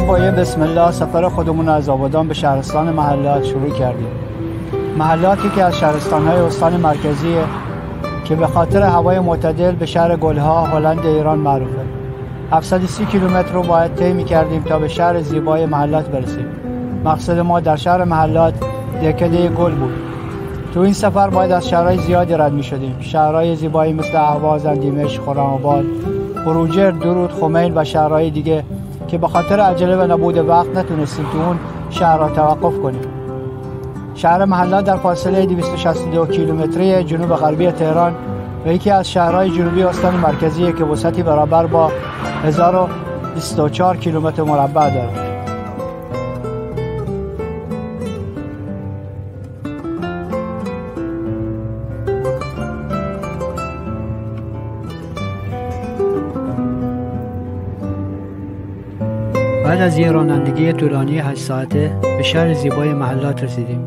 با یه بسم الله سفر خودمون از آبادان به شهرستان محلات شروع کردیم. محلاتی که از شهرستان‌های استان مرکزیه که به خاطر هوای معتدل به شهر گلها هلند ایران معروفه. 730 کیلومتر رو باید طی می‌کردیم تا به شهر زیبای محلات برسیم. مقصد ما در شهر محلات دهکده گل بود. تو این سفر باید از شهرهای زیادی رد می‌شدیم. شهرهای زیبایی مثل اهواز، اندیمش، خرم‌آباد، بروجرد، درود، خمیل و شهرهای دیگه که به خاطر عجله و نبود وقت نتونستیم تو اون شهرها توقف کنیم. شهر محلات در فاصله 262 کیلومتری جنوب غربی تهران و یکی از شهرهای جنوبی استان مرکزیه که وسعتی برابر با 1024 کیلومتر مربع داره. بعد از یه رانندگی طولانی 8 ساعته به شهر زیبای محلات رسیدیم.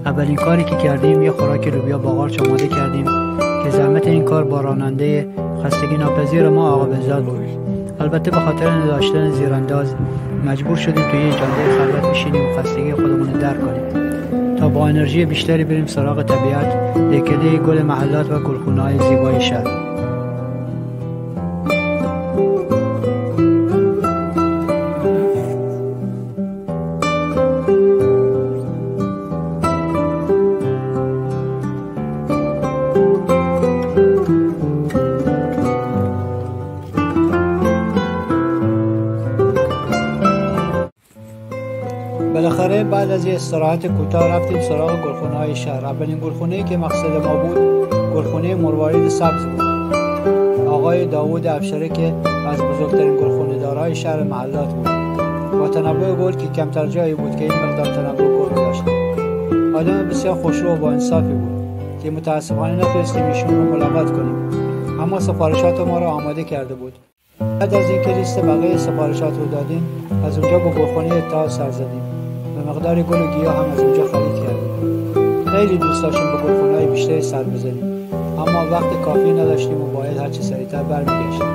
اولین کاری که کردیم یه خوراک لوبیا با قارچ آماده کردیم که زحمت این کار با راننده خستگی ناپذیر ما آقا بهزاد بود. البته به خاطر نداشتن زیرانداز مجبور شدیم توی یه جاده خلوت بشینیم و خستگی خودمون رو در کنیم تا با انرژی بیشتری بریم سراغ طبیعت، دهکده گل محلات و گلخونه‌های زیبای شهر. بالاخره بعد از یه استراحت کوتاه رفتیم سراغ گلخونه‌های شهر. اولین گلخونه‌ای که مقصد ما بود گلخونه مروارید سبز بود. آقای داوود افشاره که از بزرگترین گلخونه‌دارهای شهر محلات بود. با تنوع گل که کمتر جایی بود که این مقدار تنوع گل داشت. آدم بسیار خوشرو و با انصافی بود که متاسفانه نتونستیم ایشون رو ملاقات کنیم، اما سفارشات ما را آماده کرده بود. بعد از اینکه لیست بقیه سفارشات رو دادیم از اونجا با گلخونه اتحاد سر زدیم. به مقدار گل و گیاه هم از اونجا خرید کردیم. خیلی دوست داشتیم به گلخونه‌های بیشتری سر بزنیم، اما وقت کافی نداشتیم و باید هرچه سریعتر برمیگشتیم.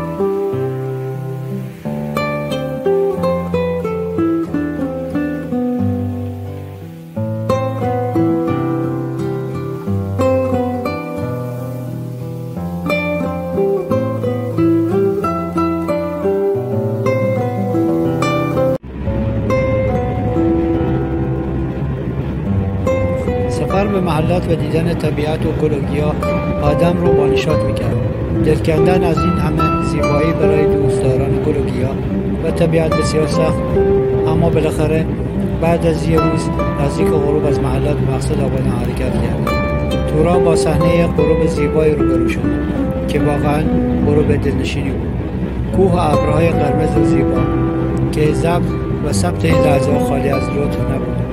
سفر به محلات و دیدن طبیعت و گل و گیاه آدم رو بانشاد میکرد. دل کندن از این همه زیبایی برای دوستداران گل و گیاه و طبیعت بسیار سخت بود، اما بالاخره بعد از یه روز نزدیک غروب از محلات به مقصد آبادان حرکت کرد. تو راه با صحنه غروب زیبایی روبرو شد که واقعا غروب دلنشینی بود. کوه و ابرهای قرمز و زیبا که ضبط این لحظه خالی از لطف نبود.